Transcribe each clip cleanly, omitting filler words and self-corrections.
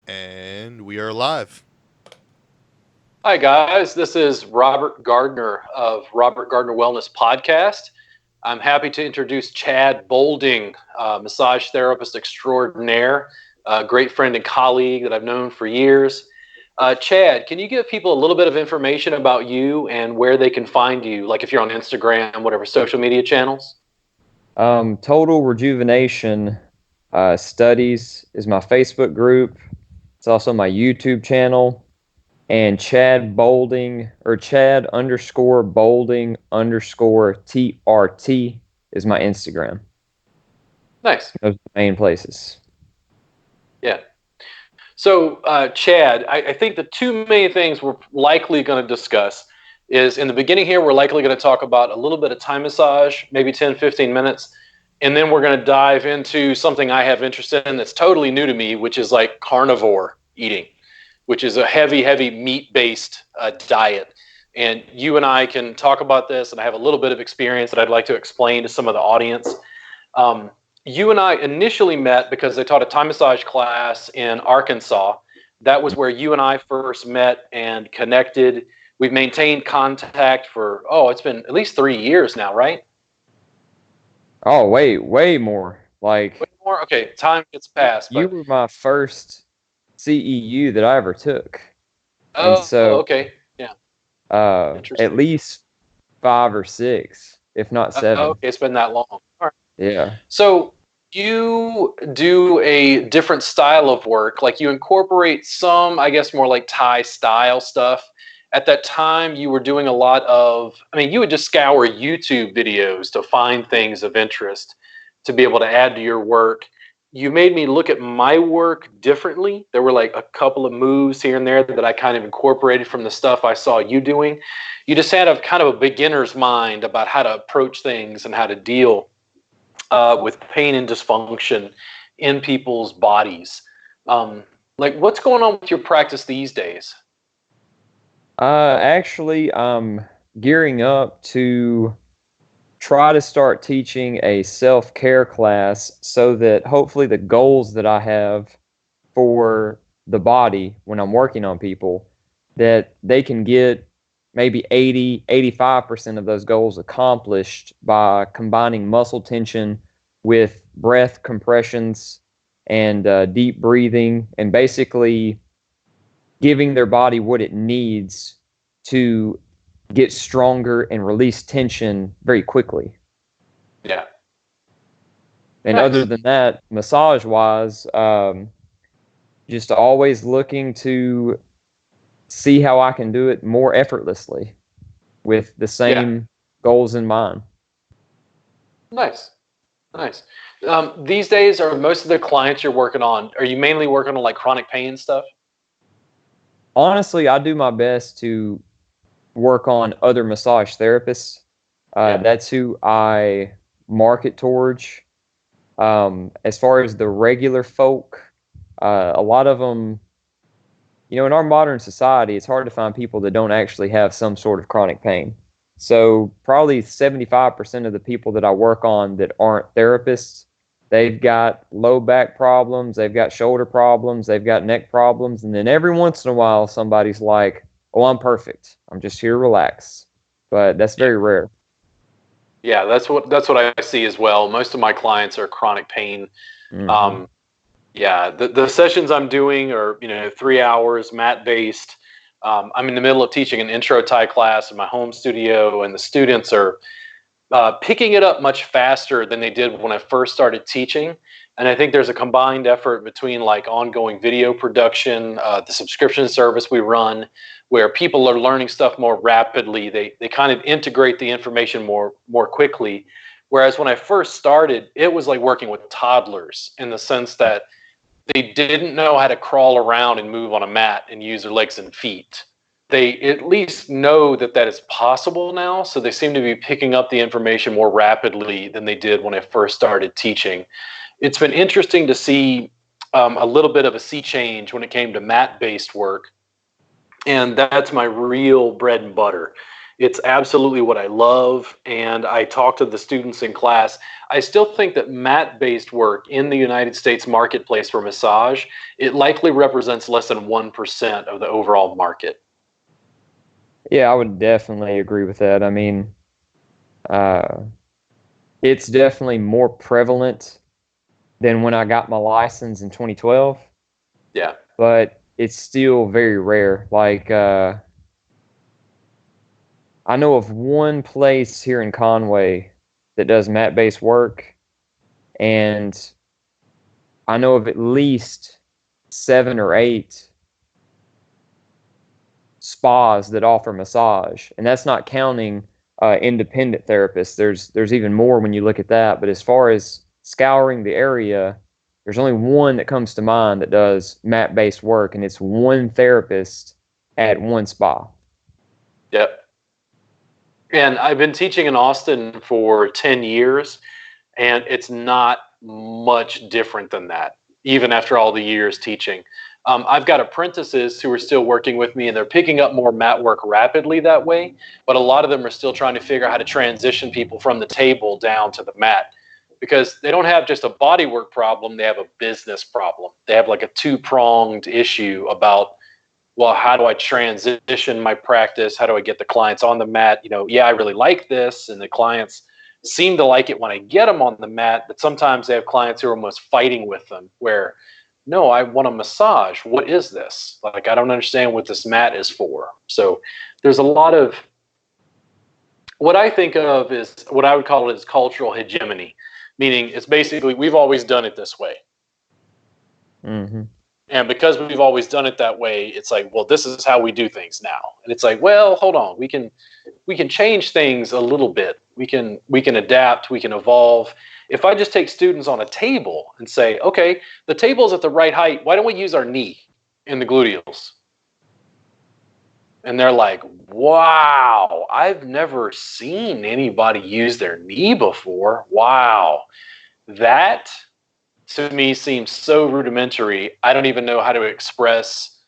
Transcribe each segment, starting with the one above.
And we are live. Hi, guys. This is Robert Gardner of Robert Gardner Wellness Podcast. I'm happy to introduce Chad Bolding, massage therapist extraordinaire, a great friend and colleague that I've known for years. Chad, can you give people a little bit of information about you and where they can find you, like if you're on Instagram, whatever social media channels? Total Rejuvenation Studies is my Facebook group. It's also my YouTube channel. And Chad Bolding or Chad _ Bolding _ TRT is my Instagram. Nice. Those are the main places. Yeah. So, Chad, I think the two main things we're likely going to discuss is in the beginning here, we're likely going to talk about a little bit of Thai massage, maybe 10, 15 minutes. And then we're going to dive into something I have interest in that's totally new to me, which is like carnivore eating, which is a heavy meat-based diet. And you and I can talk about this, and I have a little bit of experience that I'd like to explain to some of the audience. You and I initially met because I taught a Thai massage class in Arkansas. That was where you and I first met and connected. We've maintained contact for, it's been at least 3 years now, right? Oh, way more. Way more? Okay, time gets past. You were my first CEU that I ever took. Oh, and so, okay. Yeah. At least 5 or 6, if not 7. Okay, it's been that long. All right. Yeah. So you do a different style of work. Like you incorporate some, I guess, more like Thai style stuff. At that time, you were doing a lot of, you would just scour YouTube videos to find things of interest to be able to add to your work. You made me look at my work differently. There were like a couple of moves here and there that I kind of incorporated from the stuff I saw you doing. You just had a kind of a beginner's mind about how to approach things and how to deal with pain and dysfunction in people's bodies. Like what's going on with your practice these days? Actually, I'm gearing up to try to start teaching a self-care class so that hopefully the goals that I have for the body when I'm working on people, that they can get maybe 85% of those goals accomplished by combining muscle tension with breath compressions and deep breathing, and basically giving their body what it needs to get stronger and release tension very quickly. Yeah. And nice. Other than that, massage-wise, just always looking to see how I can do it more effortlessly with the same goals in mind. Nice. These days, are most of the clients you're working on, are you mainly working on like chronic pain stuff? Honestly, I do my best to work on other massage therapists. That's who I market towards. As far as the regular folk, a lot of them, in our modern society, it's hard to find people that don't actually have some sort of chronic pain. So probably 75% of the people that I work on that aren't therapists, they've got low back problems, they've got shoulder problems, they've got neck problems, and then every once in a while somebody's like, "Oh, I'm perfect. I'm just here to relax." But that's very rare. Yeah, that's what I see as well. Most of my clients are chronic pain. Mm-hmm. The sessions I'm doing are 3 hours, mat based. I'm in the middle of teaching an intro Thai class in my home studio, and the students are picking it up much faster than they did when I first started teaching. And I think there's a combined effort between like ongoing video production, the subscription service we run, where people are learning stuff more rapidly. They kind of integrate the information more quickly. Whereas when I first started, it was like working with toddlers in the sense that they didn't know how to crawl around and move on a mat and use their legs and feet. They at least know that is possible now, so they seem to be picking up the information more rapidly than they did when I first started teaching. It's been interesting to see a little bit of a sea change when it came to mat-based work, and that's my real bread and butter, It's absolutely what I love. And I talk to the students in class. I still think that mat-based work in the United States marketplace for massage, it likely represents less than 1% of the overall market. Yeah, I would definitely agree with that. I mean, it's definitely more prevalent than when I got my license in 2012. Yeah. But it's still very rare. Like, I know of one place here in Conway that does mat-based work, and I know of at least 7 or 8 spas that offer massage, and that's not counting independent therapists. There's even more when you look at that. But as far as scouring the area, there's only one that comes to mind that does mat-based work, and it's one therapist at one spa. Yep. And I've been teaching in Austin for 10 years, and it's not much different than that, even after all the years teaching. I've got apprentices who are still working with me, and they're picking up more mat work rapidly that way, but a lot of them are still trying to figure out how to transition people from the table down to the mat, because they don't have just a body work problem, they have a business problem. They have like a two-pronged issue about, well, how do I transition my practice? How do I get the clients on the mat? Yeah, I really like this, and the clients seem to like it when I get them on the mat, but sometimes they have clients who are almost fighting with them where, no, I want a massage. What is this? Like, I don't understand what this mat is for. So there's a lot of, what I think of is what I would call it is cultural hegemony, meaning it's basically, we've always done it this way. Mm-hmm. And because we've always done it that way, it's like, well, this is how we do things now. And it's like, well, hold on, we can change things a little bit. We can adapt, we can evolve. If I just take students on a table and say, okay, the table's at the right height, why don't we use our knee in the gluteals? And they're like, wow, I've never seen anybody use their knee before. Wow. That to me seems so rudimentary. I don't even know how to express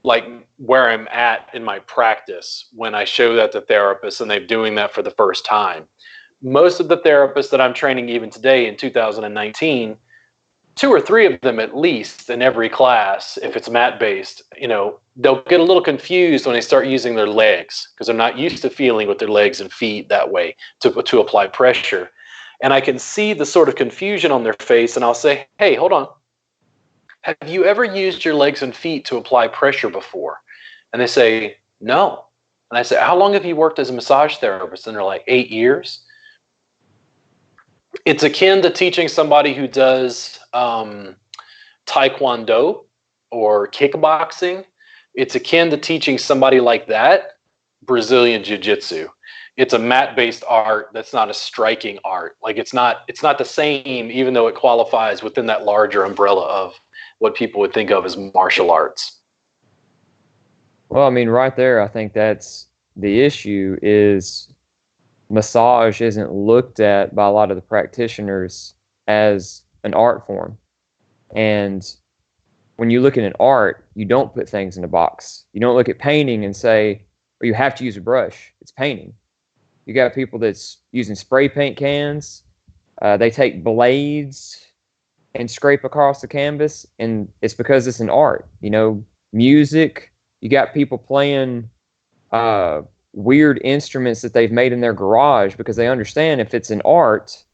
like where I'm at in my practice when I show that to therapists and they're doing that for the first time. Most of the therapists that I'm training even today in 2019, 2 or 3 of them at least in every class, if it's mat based, they'll get a little confused when they start using their legs because they're not used to feeling with their legs and feet that way to apply pressure. And I can see the sort of confusion on their face, and I'll say, hey, hold on. Have you ever used your legs and feet to apply pressure before? And they say, no. And I say, how long have you worked as a massage therapist? And they're like, 8 years. It's akin to teaching somebody who does taekwondo or kickboxing. It's akin to teaching somebody like that Brazilian jiu-jitsu. It's a mat-based art that's not a striking art. Like it's not the same, even though it qualifies within that larger umbrella of what people would think of as martial arts. Well, I mean, right there, I think that's the issue is massage isn't looked at by a lot of the practitioners as an art form. And when you look at an art, you don't put things in a box. You don't look at painting and say, well, you have to use a brush. It's painting. You got people that's using spray paint cans. They take blades and scrape across the canvas, and it's because it's an art. Music. You got people playing weird instruments that they've made in their garage because they understand if it's an art,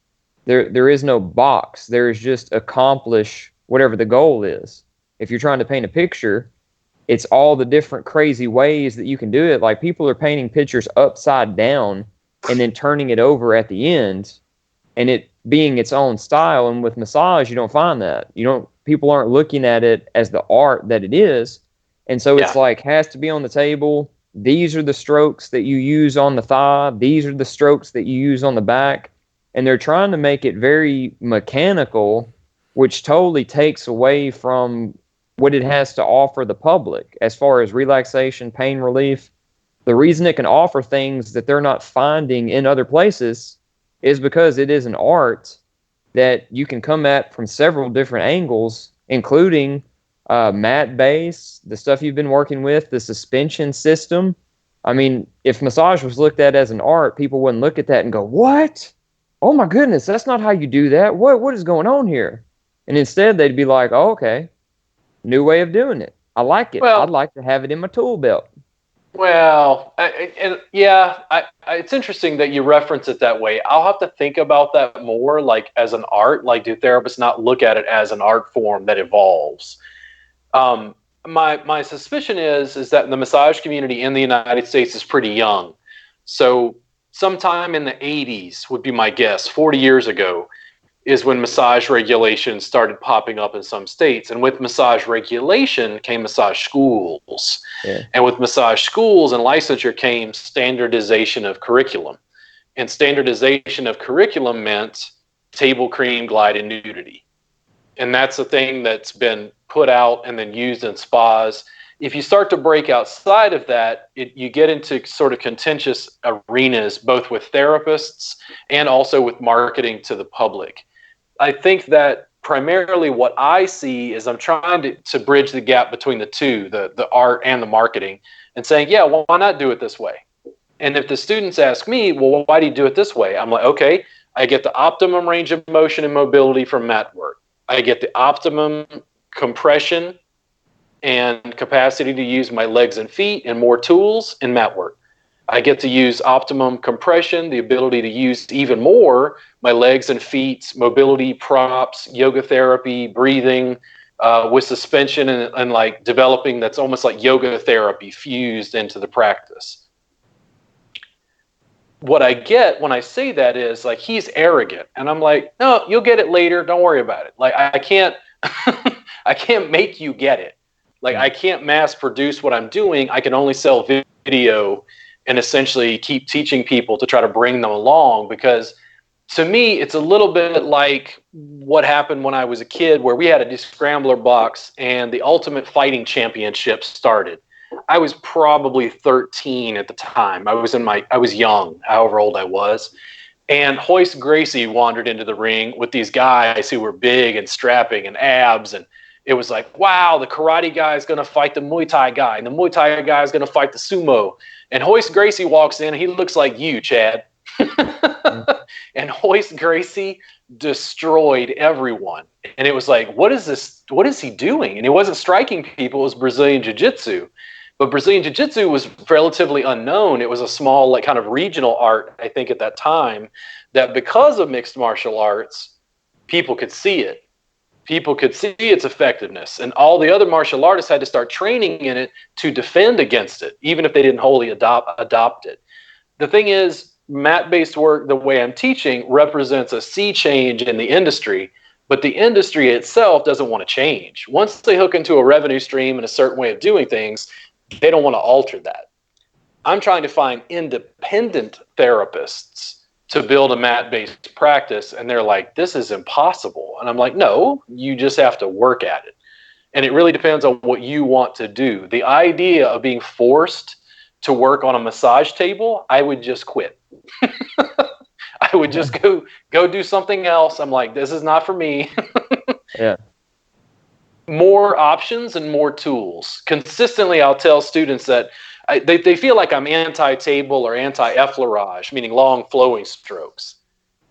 there is no box. There is just accomplish whatever the goal is. If you're trying to paint a picture, it's all the different crazy ways that you can do it. Like people are painting pictures upside down and then turning it over at the end and it being its own style. And with massage, you don't find that. People aren't looking at it as the art that it is. And so it's like, has to be on the table. These are the strokes that you use on the thigh. These are the strokes that you use on the back. And they're trying to make it very mechanical, which totally takes away from what it has to offer the public as far as relaxation, pain relief. The reason it can offer things that they're not finding in other places is because it is an art that you can come at from several different angles, including mat base, the stuff you've been working with, the suspension system. I mean, if massage was looked at as an art, people wouldn't look at that and go, "What? Oh my goodness, that's not how you do that. What is going on here?" And instead, they'd be like, "Oh, okay, new way of doing it. I like it. I'd Well, like to have it in my tool belt." it's interesting that you reference it that way. I'll have to think about that more, like as an art. Like, do therapists not look at it as an art form that evolves? Um, my suspicion is that the massage community in the United States is pretty young. So sometime in the 80s would be my guess. 40 years ago is when massage regulation started popping up in some states. And with massage regulation came massage schools. Yeah. And with massage schools and licensure came standardization of curriculum. And standardization of curriculum meant table, cream, glide, and nudity. And that's a thing that's been put out and then used in spas. If you start to break outside of that, you get into sort of contentious arenas, both with therapists and also with marketing to the public. I think that primarily what I see is I'm trying to bridge the gap between the two, the art and the marketing, and saying, yeah, well, why not do it this way? And if the students ask me, well, why do you do it this way? I'm like, okay, I get the optimum range of motion and mobility from mat work. I get the optimum compression and capacity to use my legs and feet and more tools in mat work. I get to use optimum compression, the ability to use even more my legs and feet, mobility, props, yoga therapy, breathing, with suspension and like developing that's almost like yoga therapy fused into the practice. What I get when I say that is like, he's arrogant. And I'm like, no, you'll get it later. Don't worry about it. Like, I can't, I can't make you get it. Like, I can't mass produce what I'm doing. I can only sell video and essentially keep teaching people to try to bring them along, because to me, it's a little bit like what happened when I was a kid, where we had a scrambler box and the Ultimate Fighting Championship started. I was probably 13 at the time. I was young, however old I was. And Hoist Gracie wandered into the ring with these guys who were big and strapping and abs. And it was like, wow, the karate guy is going to fight the Muay Thai guy, and the Muay Thai guy is going to fight the sumo. And Hoist Gracie walks in, and he looks like you, Chad. And Hoist Gracie destroyed everyone. And it was like, what is this? What is he doing? And he wasn't striking people. It was Brazilian Jiu-Jitsu. But Brazilian Jiu-Jitsu was relatively unknown. It was a small, like, kind of regional art, I think, at that time, that because of mixed martial arts, people could see it. People could see its effectiveness. And all the other martial artists had to start training in it to defend against it, even if they didn't wholly adopt it. The thing is, mat-based work, the way I'm teaching, represents a sea change in the industry, but the industry itself doesn't want to change. Once they hook into a revenue stream and a certain way of doing things, they don't want to alter that. I'm trying to find independent therapists to build a mat-based practice, and they're like, this is impossible. And I'm like, no, you just have to work at it. And it really depends on what you want to do. The idea of being forced to work on a massage table, I would just quit. I would just go do something else. I'm like, this is not for me. Yeah. More options and more tools. Consistently, I'll tell students that they feel like I'm anti-table or anti-effleurage, meaning long flowing strokes.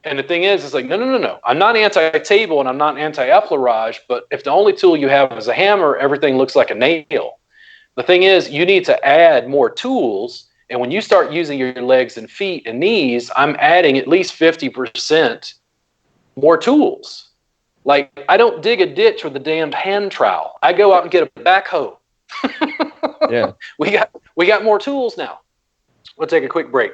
And the thing is, it's like, no. I'm not anti-table and I'm not anti-effleurage, but if the only tool you have is a hammer, everything looks like a nail. The thing is, you need to add more tools. And when you start using your legs and feet and knees, I'm adding at least 50% more tools. Like, I don't dig a ditch with a damned hand trowel. I go out and get a backhoe. Yeah. We got more tools now. We'll take a quick break.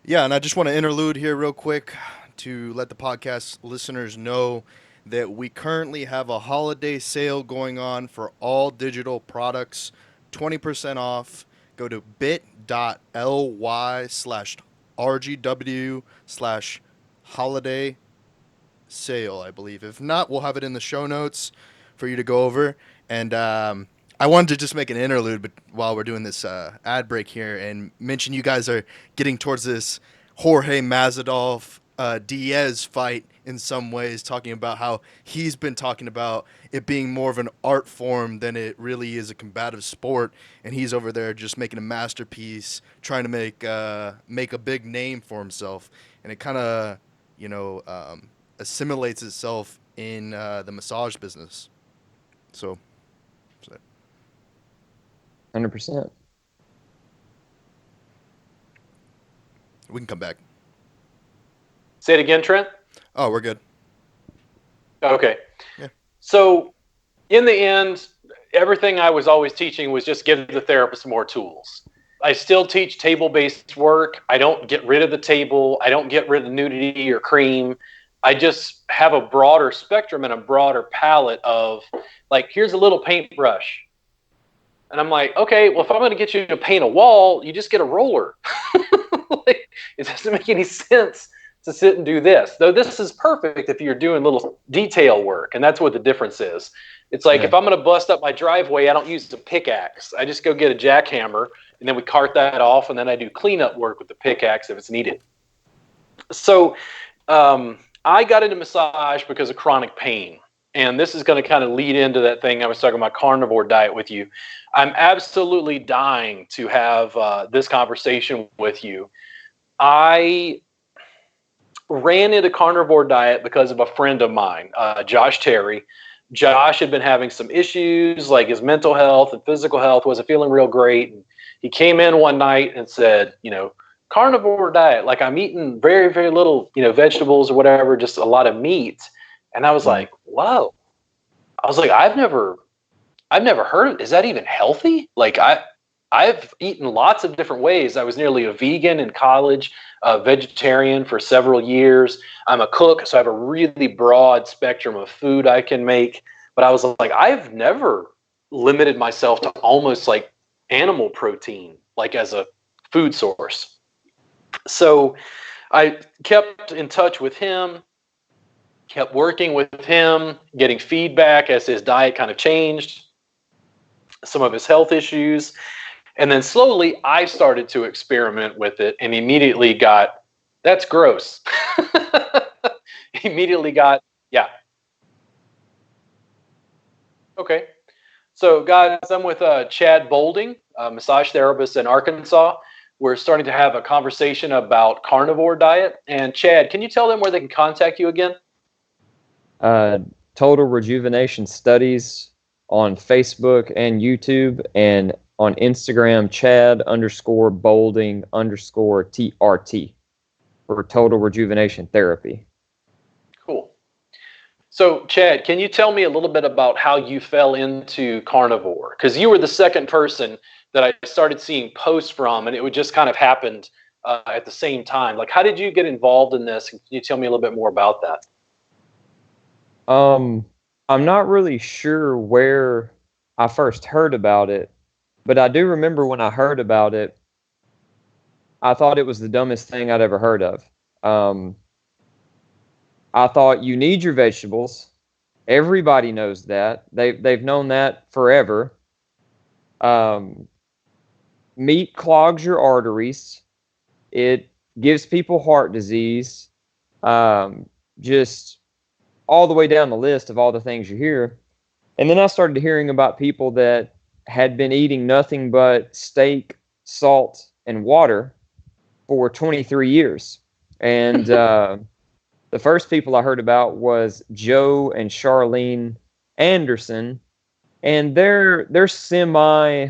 Yeah, and I just want to interlude here real quick to let the podcast listeners know that we currently have a holiday sale going on for all digital products, 20% off. Go to bit.ly/RGW/holiday sale, I believe. If not, we'll have it in the show notes for you to go over. And I wanted to just make an interlude, but while we're doing this ad break here, and mention you guys are getting towards this Jorge Masvidal Diaz fight in some ways, talking about how he's been talking about it being more of an art form than it really is a combative sport, and he's over there just making a masterpiece, trying to make a big name for himself, and it kind of, assimilates itself in the massage business. So 100%. we can come back. Say it again, Trent. Oh, we're good. Okay. Yeah. So in the end, everything I was always teaching was just give the therapist more tools. I still teach table-based work. I don't get rid of the table. I don't get rid of nudity or cream. I just have a broader spectrum and a broader palette of, like, here's a little paintbrush. And I'm like, okay, well, if I'm going to get you to paint a wall, you just get a roller. Like, it doesn't make any sense to sit and do this. Though this is perfect if you're doing little detail work, and that's what the difference is. It's like, if I'm going to bust up my driveway, I don't use the pickaxe. I just go get a jackhammer, and then we cart that off, and then I do cleanup work with the pickaxe if it's needed. So I got into massage because of chronic pain. And this is going to kind of lead into that thing I was talking about, carnivore diet, with you. I'm absolutely dying to have this conversation with you. I ran into carnivore diet because of a friend of mine, Josh Terry. Josh had been having some issues, like his mental health and physical health wasn't feeling real great. And he came in one night and said, carnivore diet, like I'm eating very, very little, vegetables or whatever, just a lot of meat. And I was like, whoa. I was like, I've never heard of it. Is that even healthy? Like I've eaten lots of different ways. I was nearly a vegan in college, a vegetarian for several years. I'm a cook, so I have a really broad spectrum of food I can make. But I was like, I've never limited myself to almost like animal protein, like as a food source. So I kept in touch with him, kept working with him, getting feedback as his diet kind of changed, some of his health issues. And then slowly I started to experiment with it and immediately got, that's gross. Immediately got, yeah. Okay. So guys, I'm with Chad Bolding, a massage therapist in Arkansas. We're starting to have a conversation about carnivore diet. And Chad, can you tell them where they can contact you again? Total Rejuvenation Studies on Facebook and YouTube, and on Instagram, Chad_Bolding_TRT for Total Rejuvenation Therapy. Cool. So, Chad, can you tell me a little bit about how you fell into carnivore? Because you were the second person that I started seeing posts from, and it would just kind of happened at the same time. Like, how did you get involved in this? Can you tell me a little bit more about that? I'm not really sure where I first heard about it, but I do remember when I heard about it, I thought it was the dumbest thing I'd ever heard of. I thought you need your vegetables. Everybody knows that. They've known that forever. Meat clogs your arteries. It gives people heart disease. Just all the way down the list of all the things you hear. And then I started hearing about people that had been eating nothing but steak, salt, and water for 23 years. And the first people I heard about was Joe and Charlene Anderson. And they're semi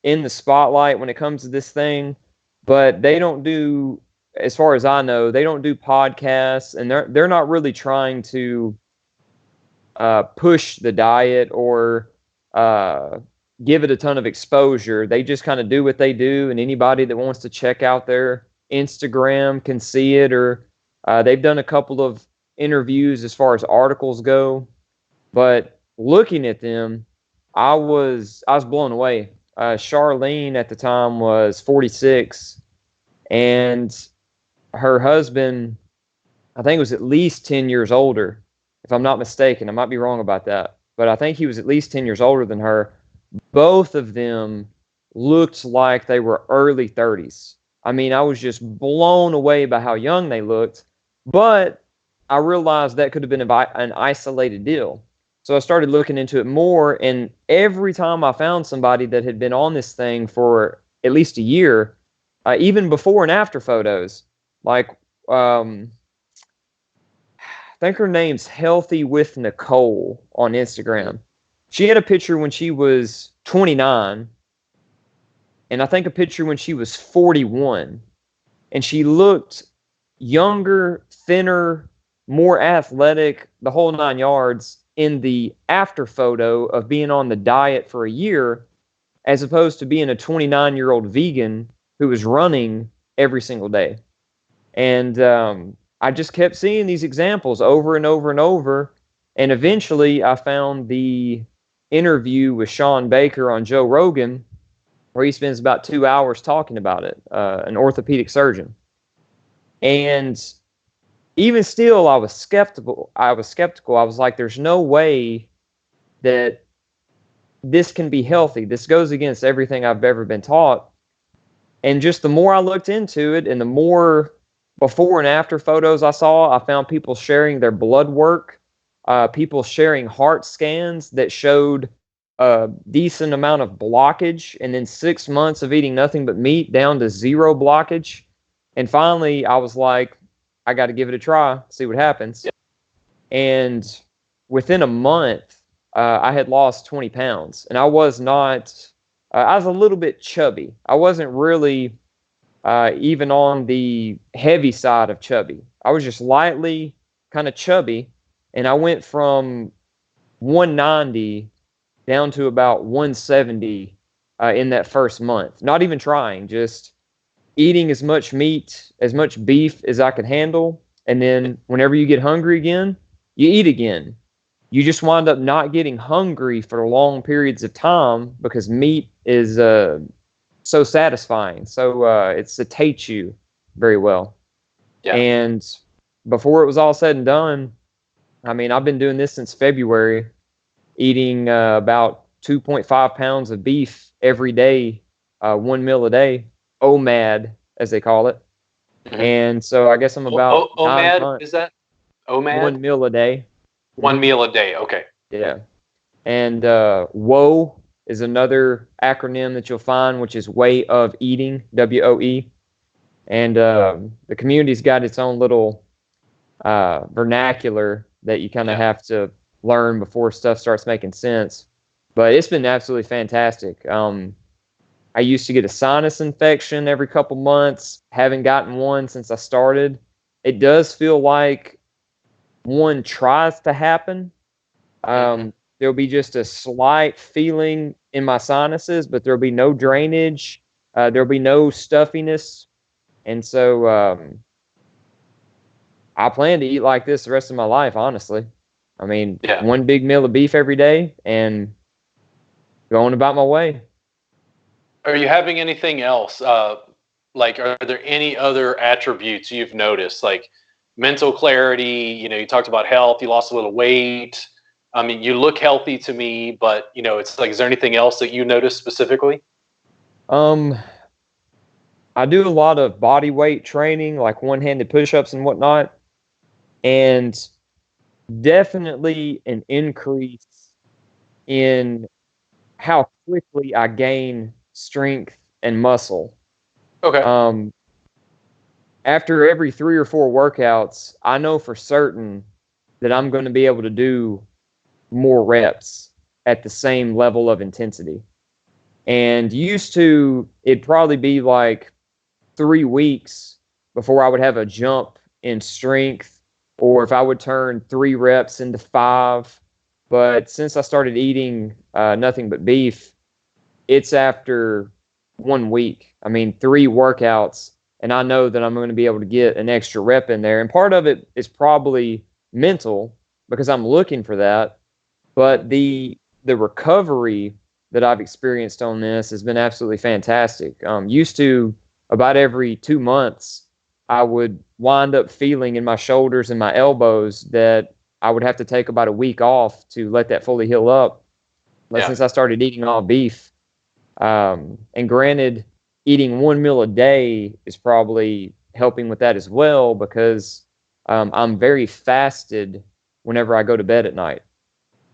in the spotlight when it comes to this thing, but they don't do, as far as I know, they don't do podcasts, and they're not really trying to push the diet or give it a ton of exposure. They just kind of do what they do, and anybody that wants to check out their Instagram can see it, or they've done a couple of interviews as far as articles go. But looking at them, I was blown away. Charlene at the time was 46, and her husband, I think, was at least 10 years older, if I'm not mistaken. I might be wrong about that, but I think he was at least 10 years older than her. Both of them looked like they were early 30s. I mean, I was just blown away by how young they looked, but I realized that could have been an isolated deal. So I started looking into it more, and every time I found somebody that had been on this thing for at least a year, even before and after photos, like I think her name's Healthy with Nicole on Instagram. She had a picture when she was 29, and I think a picture when she was 41, and she looked younger, thinner, more athletic, the whole 9 yards in the after photo of being on the diet for a year, as opposed to being a 29-year-old vegan who was running every single day. And I just kept seeing these examples over and over and over. And eventually I found the interview with Sean Baker on Joe Rogan, where he spends about 2 hours talking about it, an orthopedic surgeon. And even still, I was skeptical. I was like, there's no way that this can be healthy. This goes against everything I've ever been taught. And just the more I looked into it and the more before and after photos I saw, I found people sharing their blood work, people sharing heart scans that showed a decent amount of blockage, and then 6 months of eating nothing but meat down to 0 blockage. And finally, I was like, I got to give it a try, see what happens. Yeah. And within a month, I had lost 20 pounds. And I was not, I was a little bit chubby. I wasn't really even on the heavy side of chubby. I was just lightly kind of chubby. And I went from 190 down to about 170 in that first month. Not even trying, just eating as much meat, as much beef as I could handle. And then whenever you get hungry again, you eat again. You just wind up not getting hungry for long periods of time because meat is so satisfying. So it satiates you very well. Yeah. And before it was all said and done, I mean, I've been doing this since February, eating about 2.5 pounds of beef every day, 1 meal a day. OMAD, as they call it. Mm-hmm. And so I guess I'm about OMAD, is that? OMAD? 1 meal a day. 1 meal a day, okay. Yeah. And WOE is another acronym that you'll find, which is Way of Eating, WOE. And the community's got its own little vernacular that you kind of have to learn before stuff starts making sense. But it's been absolutely fantastic. I used to get a sinus infection every couple months. Haven't gotten one since I started. It does feel like one tries to happen. There'll be just a slight feeling in my sinuses, but there'll be no drainage. There'll be no stuffiness. And so I plan to eat like this the rest of my life, honestly. I mean, 1 big meal of beef every day and going about my way. Are you having anything else? Like, are there any other attributes you've noticed, like mental clarity? You talked about health. You lost a little weight. I mean, you look healthy to me, but it's like, is there anything else that you noticed specifically? I do a lot of body weight training, like one-handed push-ups and whatnot, and definitely an increase in how quickly I gain strength and muscle. Okay. After every 3 or 4 workouts, I know for certain that I'm going to be able to do more reps at the same level of intensity. And used to, it'd probably be like 3 weeks before I would have a jump in strength, or if I would turn 3 reps into 5. But since I started eating nothing but beef, it's after 1 week. I mean, 3 workouts, and I know that I'm going to be able to get an extra rep in there. And part of it is probably mental because I'm looking for that. But the recovery that I've experienced on this has been absolutely fantastic. Used to, about every 2 months, I would wind up feeling in my shoulders and my elbows that I would have to take about a week off to let that fully heal up. But since I started eating all beef, and granted, eating 1 meal a day is probably helping with that as well, because I'm very fasted whenever I go to bed at night.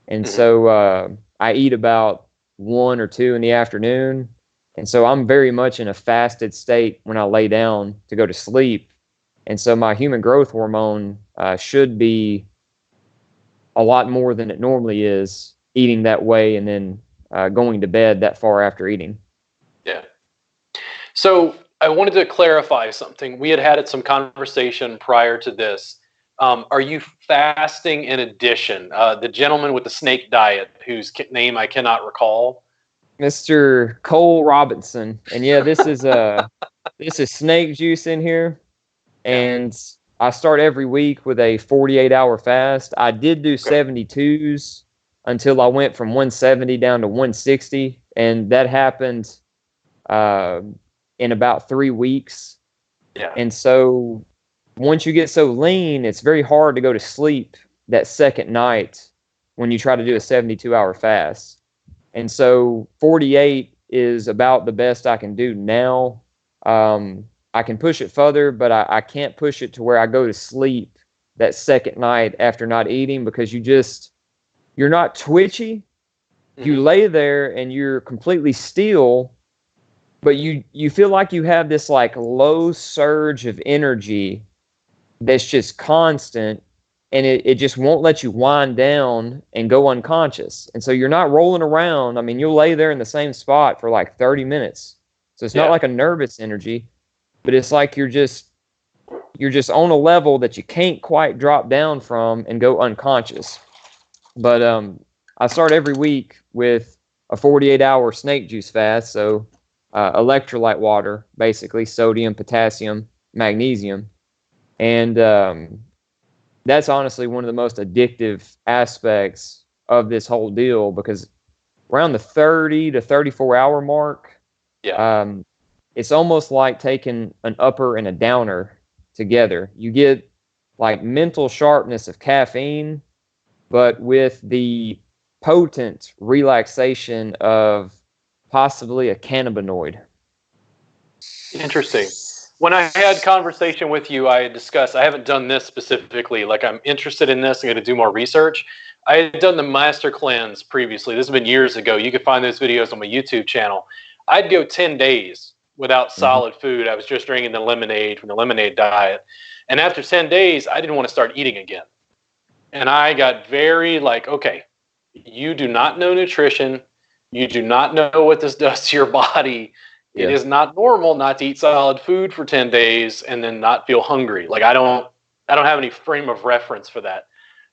And Mhm. so I eat about 1 or 2 in the afternoon. And so I'm very much in a fasted state when I lay down to go to sleep. And so my human growth hormone should be a lot more than it normally is eating that way and then going to bed that far after eating. Yeah. So I wanted to clarify something. We had some conversation prior to this. Are you fasting in addition? The gentleman with the snake diet, whose name I cannot recall. Mr. Cole Robinson. And yeah, this is snake juice in here. Yeah. And I start every week with a 48-hour fast. I did do Okay. 72s until I went from 170 down to 160, and that happened uh, in about 3 weeks. Yeah. And so once you get so lean, it's very hard to go to sleep that second night when you try to do a 72-hour fast. And so 48 is about the best I can do now. I can push it further, but I can't push it to where I go to sleep that second night after not eating, because you're not twitchy. You Mhm. lay there and you're completely still, but you feel like you have this like low surge of energy that's just constant, and it just won't let you wind down and go unconscious. And so you're not rolling around. I mean, you'll lay there in the same spot for like 30 minutes. So it's not Yeah. like a nervous energy, but it's like you're just on a level that you can't quite drop down from and go unconscious. But I start every week with a 48-hour snake juice fast. So electrolyte water, basically sodium, potassium, magnesium. And that's honestly one of the most addictive aspects of this whole deal, because around the 30 to 34-hour mark, Yeah. it's almost like taking an upper and a downer together. You get like mental sharpness of caffeine, but with the potent relaxation of possibly a cannabinoid. Interesting. When I had conversation with you, I had discussed, I haven't done this specifically. Like, I'm interested in this. I'm going to do more research. I had done the master cleanse previously. This has been years ago. You can find those videos on my YouTube channel. I'd go 10 days without Mm-hmm. solid food. I was just drinking the lemonade from the lemonade diet. And after 10 days, I didn't want to start eating again. And I got very like, okay, you do not know nutrition. You do not know what this does to your body. It Yeah. is not normal not to eat solid food for 10 days and then not feel hungry. Like, I don't have any frame of reference for that.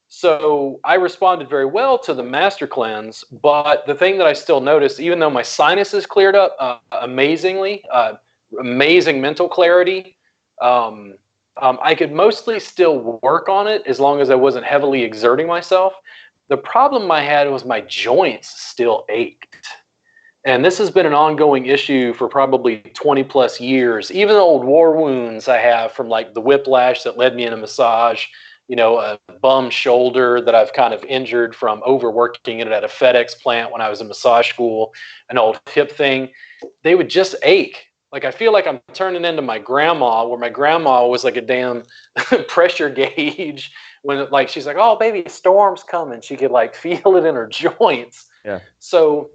So I responded very well to the master cleanse, but the thing that I still noticed, even though my sinuses cleared up amazingly, amazing mental clarity, um, I could mostly still work on it as long as I wasn't heavily exerting myself. The problem I had was my joints still ached. And this has been an ongoing issue for probably 20 plus years. Even the old war wounds I have from like the whiplash that led me in a massage, a bum shoulder that I've kind of injured from overworking it at a FedEx plant when I was in massage school, an old hip thing, they would just ache. Like, I feel like I'm turning into my grandma, where my grandma was like a damn pressure gauge when, like, she's like, "Oh, baby, storm's coming." She could like feel it in her joints. Yeah. So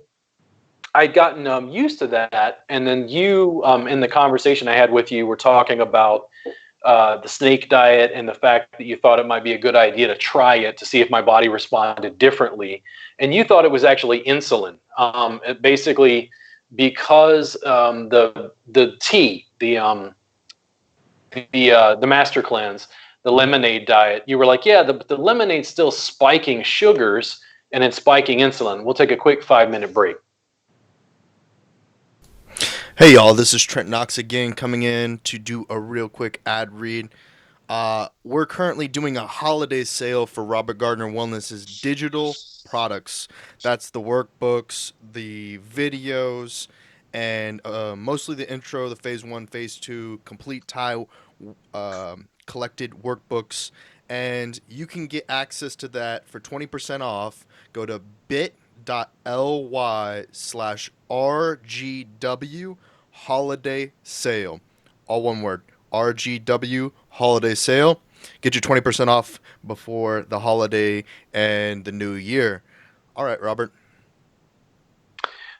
I'd gotten used to that. And then you, in the conversation I had with you, were talking about the snake diet and the fact that you thought it might be a good idea to try it to see if my body responded differently. And you thought it was actually insulin. It basically, because the tea, the master cleanse, the lemonade diet, you were like, yeah, the lemonade's still spiking sugars and it's spiking insulin. We'll take a quick 5-minute break. Hey y'all, this is Trent Knox again, coming in to do a real quick ad read. We're currently doing a holiday sale for Robert Gardner Wellness's digital products. That's the workbooks, the videos, and mostly the intro, the phase 1, phase 2, complete tie collected workbooks. And you can get access to that for 20% off. Go to bit.ly/RGW holiday sale. All one word, RGW holiday sale. get you 20% off before the holiday and the new year. All right, Robert.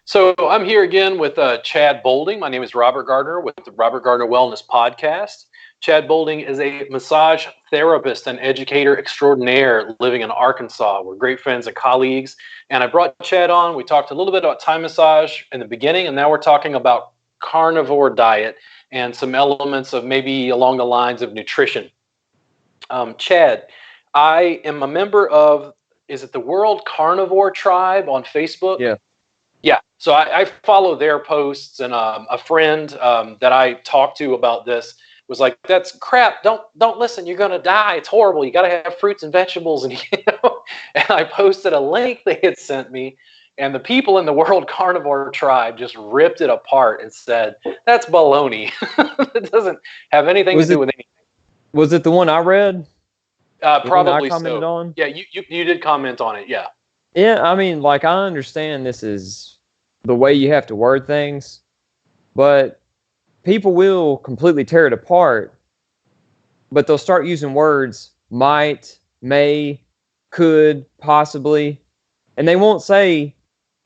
So I'm here again with Chad Bolding. My name is Robert Gardner with the Robert Gardner Wellness Podcast. Chad Bolding is a massage therapist and educator extraordinaire living in Arkansas. We're great friends and colleagues. And I brought Chad on. We talked a little bit about Thai massage in the beginning, and now we're talking about carnivore diet and some elements of maybe along the lines of nutrition. Chad, I am a member of, is it the World Carnivore Tribe on Facebook? Yeah. Yeah, so I follow their posts, and a friend that I talked to about this was like, "That's crap! Don't listen. You're gonna die. It's horrible. You got to have fruits and vegetables." And and I posted a link they had sent me, and the people in the World Carnivore Tribe just ripped it apart and said, "That's baloney. It doesn't have anything to do with anything." Was it the one I read? Probably I commented so. on? Yeah, you did comment on it. Yeah. Yeah, I mean, like, I understand this is the way you have to word things, but people will completely tear it apart, but they'll start using words might, may, could, possibly, and they won't say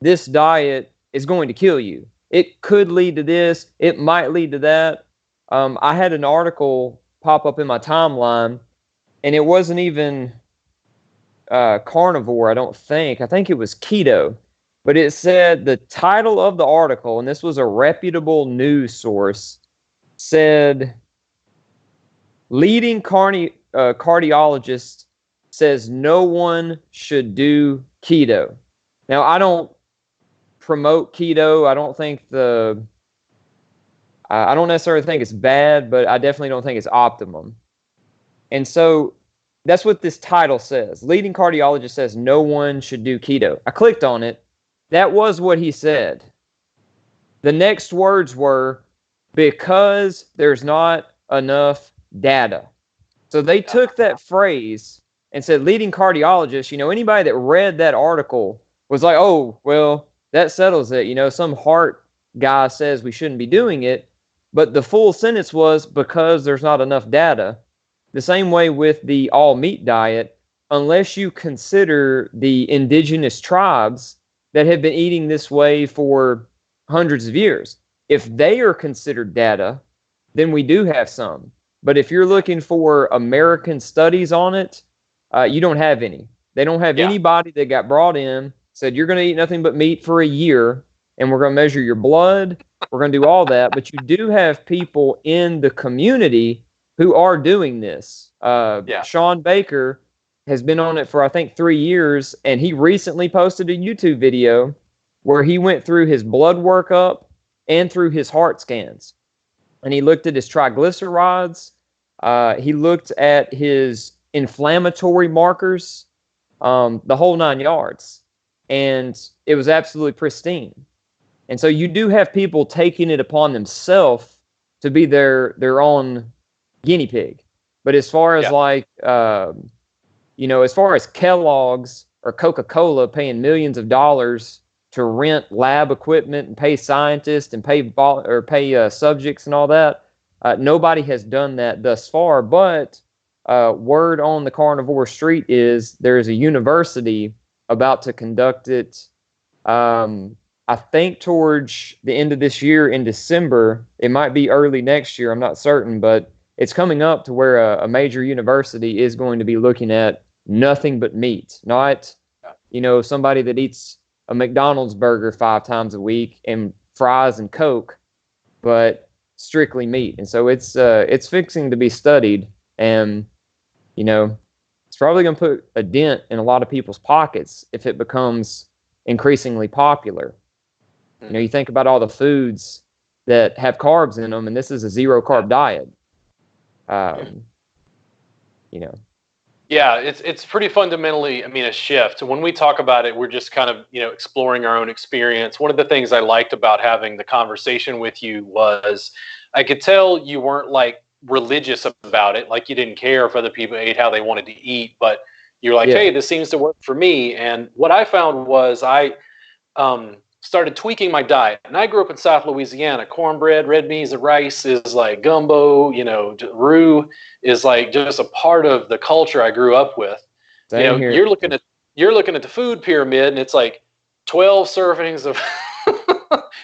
this diet is going to kill you. It could lead to this. It might lead to that. I had an article pop up in my timeline, and it wasn't even carnivore, I don't think. I think it was keto. But it said the title of the article, and this was a reputable news source, said leading cardiologist says no one should do keto. Now, I don't promote keto. I don't necessarily think it's bad, but I definitely don't think it's optimum. And so that's what this title says. Leading cardiologist says no one should do keto. I clicked on it. That was what he said. The next words were, because there's not enough data. So they took that phrase and said, leading cardiologist, anybody that read that article was like, oh, well, that settles it. Some heart guy says we shouldn't be doing it. But the full sentence was, because there's not enough data. The same way with the all meat diet, unless you consider the indigenous tribes that have been eating this way for hundreds of years. If they are considered data, then we do have some. But if you're looking for American studies on it, you don't have any. They don't have anybody that got brought in, said you're going to eat nothing but meat for a year, and we're going to measure your blood. We're going to do all that. But you do have people in the community who are doing this. Sean Baker has been on it for, I think, 3 years, and he recently posted a YouTube video where he went through his blood workup and through his heart scans. And he looked at his triglycerides. He looked at his inflammatory markers, the whole 9 yards. And it was absolutely pristine. And so you do have people taking it upon themselves to be their own guinea pig. But as far as as far as Kellogg's or Coca-Cola paying millions of dollars to rent lab equipment and pay scientists and pay subjects and all that, nobody has done that thus far. But word on the carnivore street is there is a university about to conduct it. I think towards the end of this year in December. It might be early next year. I'm not certain, but it's coming up to where a major university is going to be looking at nothing but meat, not, somebody that eats a McDonald's burger 5 times a week and fries and Coke, but strictly meat. And so it's fixing to be studied, and, it's probably going to put a dent in a lot of people's pockets if it becomes increasingly popular. You think about all the foods that have carbs in them, and this is a zero carb diet. Yeah, it's pretty fundamentally, a shift. When we talk about it, we're just kind of, exploring our own experience. One of the things I liked about having the conversation with you was I could tell you weren't like religious about it, like you didn't care if other people ate how they wanted to eat, but you're like, hey, this seems to work for me. And what I found was started tweaking my diet. And I grew up in South Louisiana. Cornbread, red beans and rice is like gumbo, roux is like just a part of the culture I grew up with. Same here. You're looking at the food pyramid, and it's like 12 servings of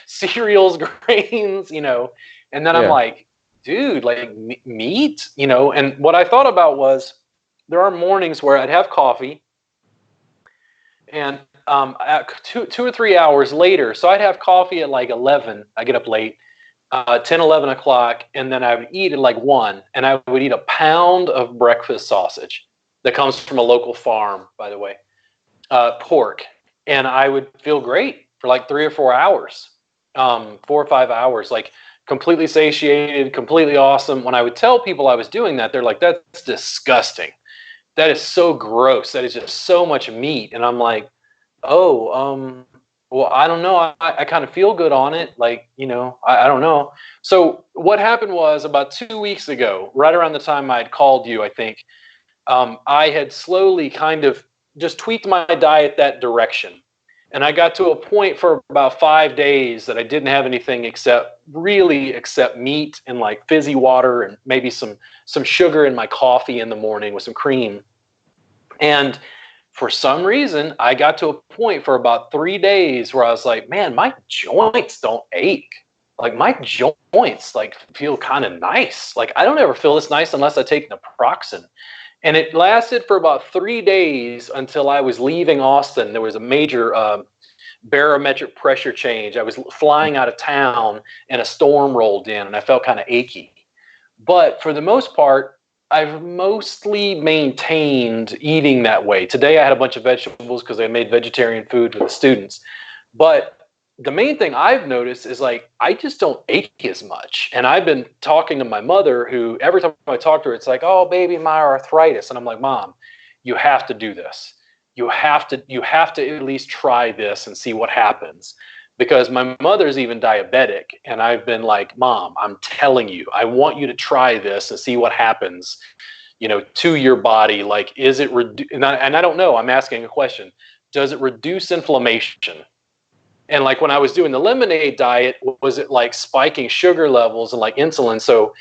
cereals, grains, and then I'm like, dude, like meat, and what I thought about was there are mornings where I'd have coffee, and at 2 or 3 hours later, so I'd have coffee at like 11. I get up late, 10, 11 o'clock, and then I would eat at like 1, and I would eat a pound of breakfast sausage that comes from a local farm, by the way, pork, and I would feel great for like 3 or 4 hours, 4 or 5 hours, like completely satiated, completely awesome. When I would tell people I was doing that, they're like, that's disgusting. That is so gross. That is just so much meat. And I'm like, well, I don't know. I kind of feel good on it. Like, I don't know. So what happened was about 2 weeks ago, right around the time I had called you, I think, I had slowly kind of just tweaked my diet that direction. And I got to a point for about 5 days that I didn't have anything except meat and like fizzy water and maybe some sugar in my coffee in the morning with some cream. And for some reason, I got to a point for about 3 days where I was like, man, my joints don't ache. Like my joints like feel kind of nice. Like I don't ever feel this nice unless I take naproxen. And it lasted for about 3 days until I was leaving Austin. There was a major barometric pressure change. I was flying out of town and a storm rolled in and I felt kind of achy. But for the most part, I've mostly maintained eating that way. Today I had a bunch of vegetables because I made vegetarian food for the students. But the main thing I've noticed is like I just don't ache as much. And I've been talking to my mother, who every time I talk to her, it's like, oh, baby, my arthritis. And I'm like, Mom, you have to do this. You have to at least try this and see what happens. Because my mother's even diabetic. And I've been like, Mom, I'm telling you, I want you to try this and see what happens, to your body. Like, is it, and I don't know, I'm asking a question. Does it reduce inflammation? And like when I was doing the lemonade diet, was it like spiking sugar levels and like insulin? So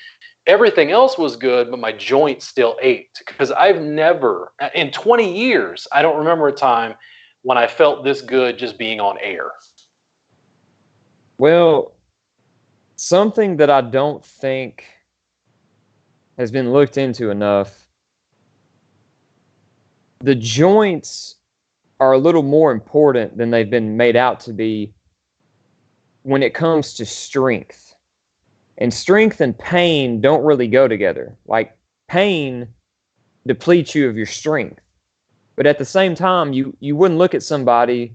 everything else was good, but my joints still ached. Because I've never, in 20 years, I don't remember a time when I felt this good just being on air. Well, something that I don't think has been looked into enough, the joints are a little more important than they've been made out to be when it comes to strength. And strength and pain don't really go together. Like pain depletes you of your strength. But at the same time, you wouldn't look at somebody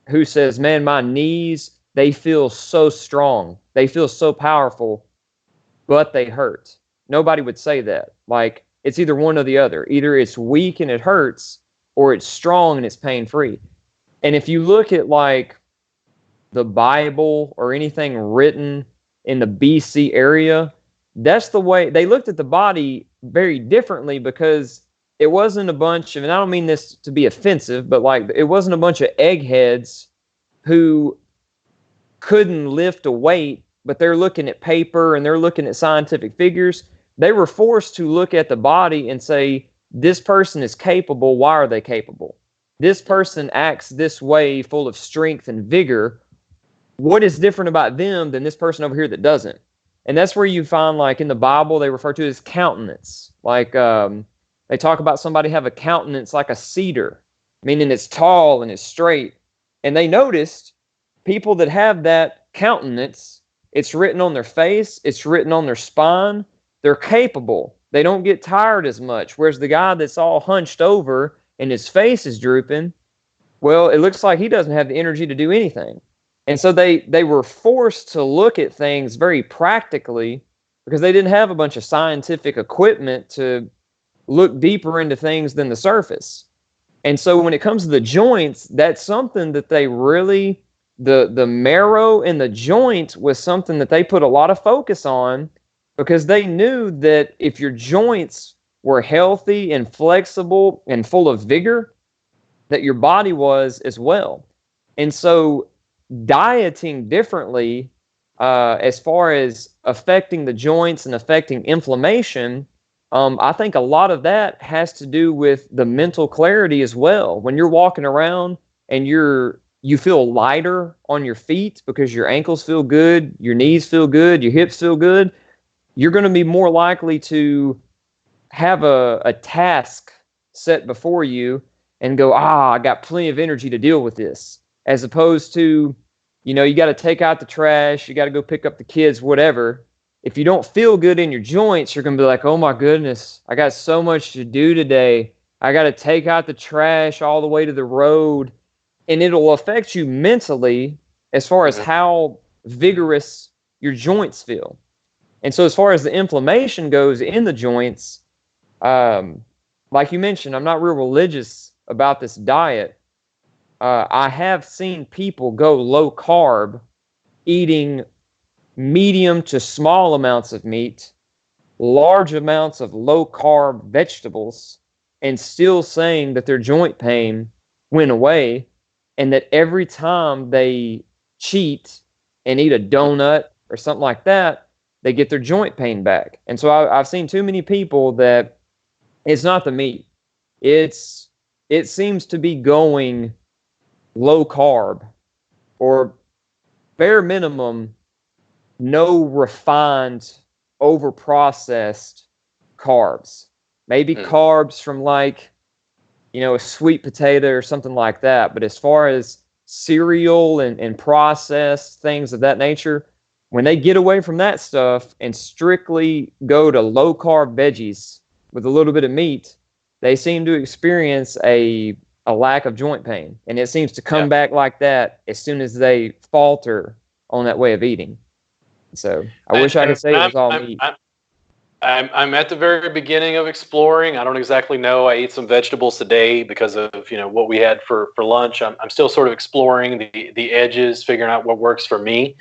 who says, man, my knees, they feel so strong. They feel so powerful, but they hurt. Nobody would say that. Like it's either one or the other. Either it's weak and it hurts, or it's strong and it's pain-free. And if you look at like the Bible or anything written in the BC area, that's the way they looked at the body very differently, because it wasn't a bunch of, and I don't mean this to be offensive, but like it wasn't a bunch of eggheads who couldn't lift a weight, but they're looking at paper and they're looking at scientific figures. They were forced to look at the body and say, this person is capable. Why are they capable? This person acts this way, full of strength and vigor. What is different about them than this person over here that doesn't? And that's where you find, like in the Bible, they refer to it as countenance. Like they talk about somebody have a countenance like a cedar, meaning it's tall and it's straight. And they noticed people that have that countenance, it's written on their face, it's written on their spine, they're capable. They don't get tired as much. Whereas the guy that's all hunched over and his face is drooping, well, it looks like he doesn't have the energy to do anything. And so they were forced to look at things very practically because they didn't have a bunch of scientific equipment to look deeper into things than the surface. And so when it comes to the joints, that's something that they really, the marrow in the joint was something that they put a lot of focus on, because they knew that if your joints were healthy and flexible and full of vigor, that your body was as well. And so dieting differently, as far as affecting the joints and affecting inflammation, I think a lot of that has to do with the mental clarity as well. When you're walking around and you feel lighter on your feet because your ankles feel good, your knees feel good, your hips feel good, you're going to be more likely to have a task set before you and go, I got plenty of energy to deal with this, as opposed to, you got to take out the trash, you got to go pick up the kids, whatever. If you don't feel good in your joints, you're going to be like, oh my goodness, I got so much to do today. I got to take out the trash all the way to the road. And it'll affect you mentally as far as how vigorous your joints feel. And so as far as the inflammation goes in the joints, like you mentioned, I'm not real religious about this diet. I have seen people go low carb, eating medium to small amounts of meat, large amounts of low carb vegetables, and still saying that their joint pain went away, and that every time they cheat and eat a donut or something like that, they get their joint pain back. And so I've seen too many people that it's not the meat. It seems to be going low carb, or bare minimum, no refined, over processed carbs. Maybe carbs from like, a sweet potato or something like that. But as far as cereal and processed things of that nature, when they get away from that stuff and strictly go to low carb veggies with a little bit of meat, they seem to experience a lack of joint pain. And it seems to come back like that as soon as they falter on that way of eating. So I wish I could say it was all meat. I'm at the very beginning of exploring. I don't exactly know. I ate some vegetables today because of what we had for lunch. I'm still sort of exploring the edges, figuring out what works for me.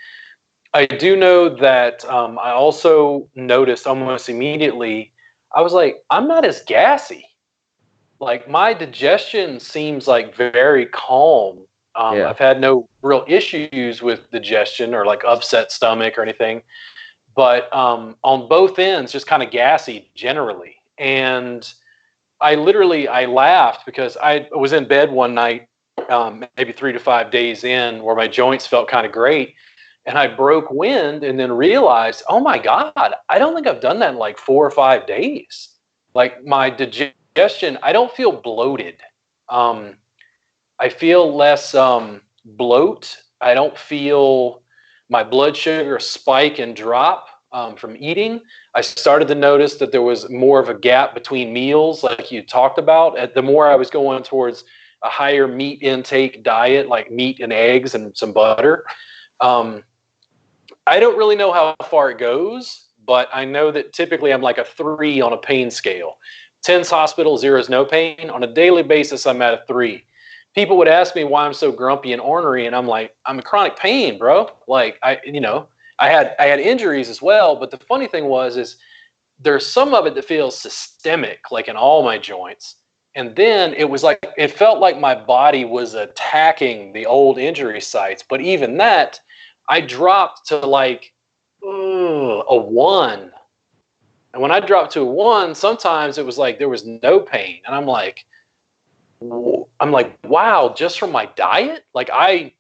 I do know that I also noticed almost immediately, I was like, I'm not as gassy. Like my digestion seems like very calm. I've had no real issues with digestion or like upset stomach or anything. But on both ends, just kind of gassy generally. And I laughed because I was in bed one night, maybe 3 to 5 days in, where my joints felt kind of great. And I broke wind and then realized, oh my God, I don't think I've done that in like 4 or 5 days. Like my digestion, I don't feel bloated. I feel less bloat. I don't feel my blood sugar spike and drop from eating. I started to notice that there was more of a gap between meals, like you talked about. The more I was going towards a higher meat intake diet, like meat and eggs and some butter. I don't really know how far it goes, but I know that typically I'm like a 3 on a pain scale. 10's hospital, 0's no pain. On a daily basis, I'm at a 3. People would ask me why I'm so grumpy and ornery, and I'm like, I'm in chronic pain, bro. Like I had injuries as well, but the funny thing is there's some of it that feels systemic, like in all my joints. And then it felt like my body was attacking the old injury sites. But even that, I dropped to like a 1. And when I dropped to a 1, sometimes it was like there was no pain. And I'm like, wow, just from my diet? Like I'm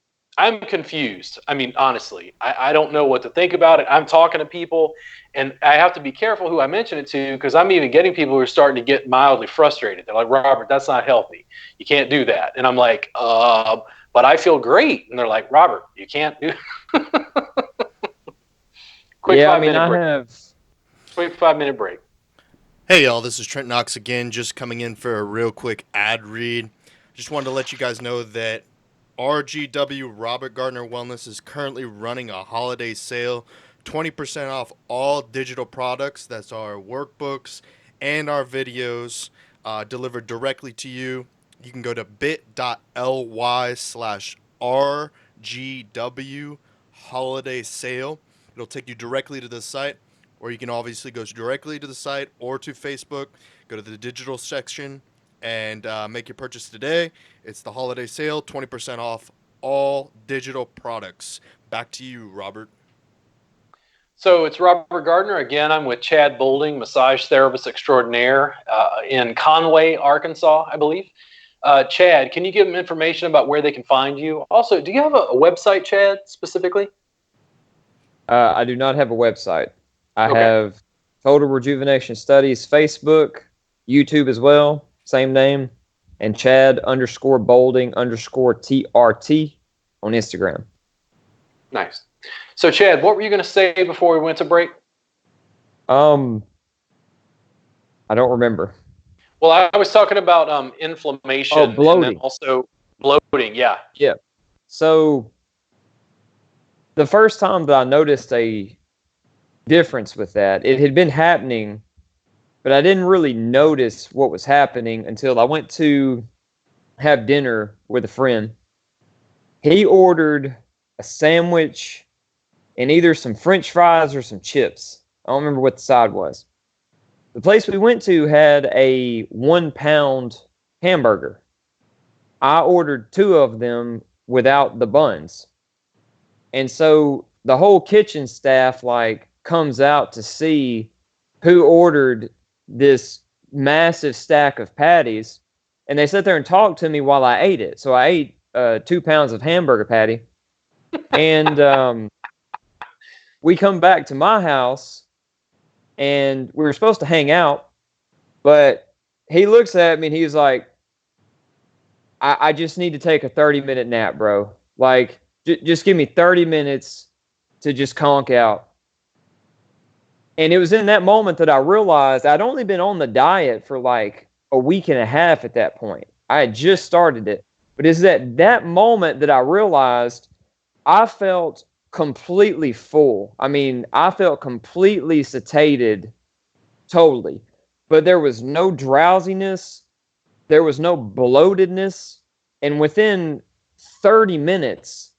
confused. I mean, honestly, I don't know what to think about it. I'm talking to people, and I have to be careful who I mention it to, because I'm even getting people who are starting to get mildly frustrated. They're like, Robert, that's not healthy. You can't do that. And I'm like, but I feel great. And they're like, Robert, you can't do Quick 5-minute break. Quick 5-minute break. Hey y'all, this is Trent Knox again, just coming in for a real quick ad read. Just wanted to let you guys know that RGW, Robert Gardner Wellness, is currently running a holiday sale, 20% off all digital products. That's our workbooks and our videos delivered directly to you. You can go to bit.ly/RGW holiday sale. It'll take you directly to the site. Or you can obviously go directly to the site or to Facebook, go to the digital section, and make your purchase today. It's the holiday sale, 20% off all digital products. Back to you, Robert. So it's Robert Gardner. Again, I'm with Chad Boulding, massage therapist extraordinaire in Conway, Arkansas, I believe. Chad, can you give them information about where they can find you? Also, do you have a website, Chad, specifically? I do not have a website. I Okay. have Total Rejuvenation Studies Facebook, YouTube as well, same name, and Chad_Boulding_TRT on Instagram. Nice. So, Chad, what were you going to say before we went to break? I don't remember. Well, I was talking about inflammation bloating. and then also bloating. Yeah. Yeah. So the first time that I noticed a difference with that, it had been happening, but I didn't really notice what was happening until I went to have dinner with a friend. He ordered a sandwich and either some French fries or some chips. I don't remember what the side was. The place we went to had a 1 pound hamburger. I ordered 2 of them without the buns. And so the whole kitchen staff comes out to see who ordered this massive stack of patties. And they sat there and talked to me while I ate it. So I ate 2 pounds of hamburger patty. And we come back to my house and we were supposed to hang out, but he looks at me and he's like, I just need to take a 30-minute nap, bro. Just give me 30 minutes to just conk out. And it was in that moment that I realized I'd only been on the diet for a week and a half at that point. I had just started it. But it's at that moment that I realized I felt completely full. I mean, I felt completely satiated, totally. But there was no drowsiness. There was no bloatedness. And within 30 minutes,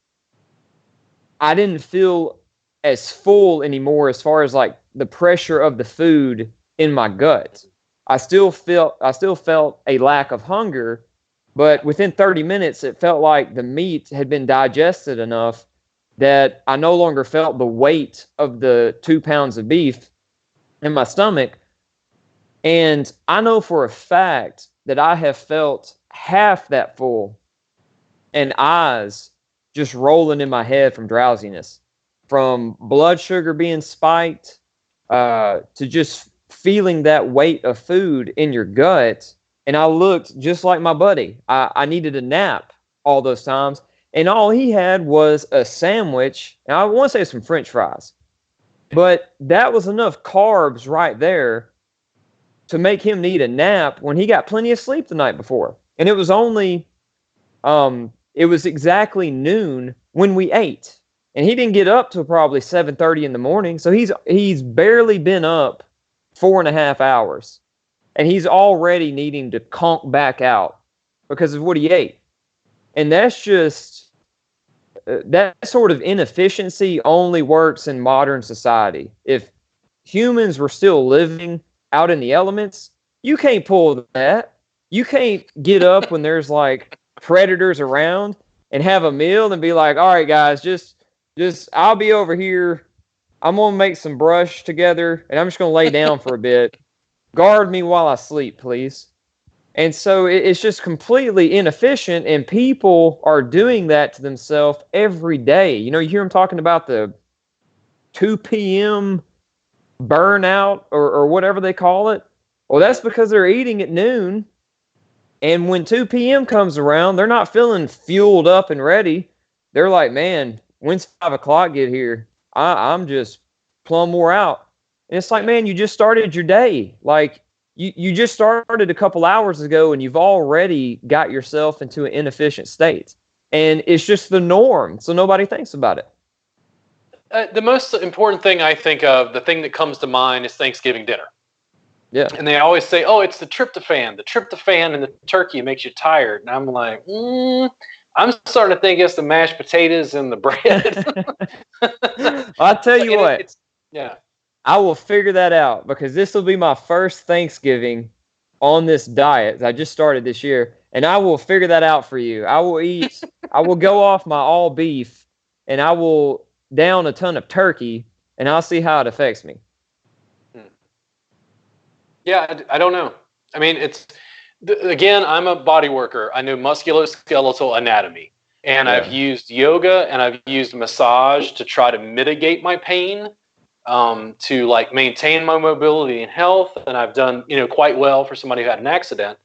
I didn't feel as full anymore as far as the pressure of the food in my gut. I still felt a lack of hunger, but within 30 minutes, it felt like the meat had been digested enough that I no longer felt the weight of the 2 pounds of beef in my stomach. And I know for a fact that I have felt half that full and eyes just rolling in my head from drowsiness, from blood sugar being spiked, to just feeling that weight of food in your gut. And I looked just like my buddy. I needed a nap all those times. And all he had was a sandwich. And I want to say some French fries. But that was enough carbs right there to make him need a nap when he got plenty of sleep the night before. And it was exactly noon when we ate. And he didn't get up till probably 7:30 in the morning. So he's barely been up 4.5 hours. And he's already needing to conk back out because of what he ate. And that's just, that sort of inefficiency only works in modern society. If humans were still living out in the elements, you can't pull that. You can't get up when there's predators around and have a meal and be like, all right, guys, just I'll be over here. I'm going to make some brush together and I'm just going to lay down for a bit. Guard me while I sleep, please. And so it's just completely inefficient, and people are doing that to themselves every day. You hear them talking about the 2 p.m. burnout or whatever they call it. Well, that's because they're eating at noon. And when 2 p.m. comes around, they're not feeling fueled up and ready. They're like, man, when's 5 o'clock get here? I'm just plumb wore out. And it's like, man, you just started your day. You just started a couple hours ago and you've already got yourself into an inefficient state. And it's just the norm. So nobody thinks about it. The most important thing I think of, the thing that comes to mind is Thanksgiving dinner. Yeah. And they always say, oh, it's the tryptophan. The tryptophan in the turkey makes you tired. And I'm like, I'm starting to think it's the mashed potatoes and the bread. I'll tell you what. Yeah. I will figure that out because this will be my first Thanksgiving on this diet. I just started this year, and I will figure that out for you. I will go off my all beef, and I will down a ton of turkey, and I'll see how it affects me. Yeah, I don't know. I mean, again, I'm a body worker. I know musculoskeletal anatomy, and Yeah. I've used yoga and I've used massage to try to mitigate my pain, to like maintain my mobility and health. And I've done, quite well for somebody who had an accident.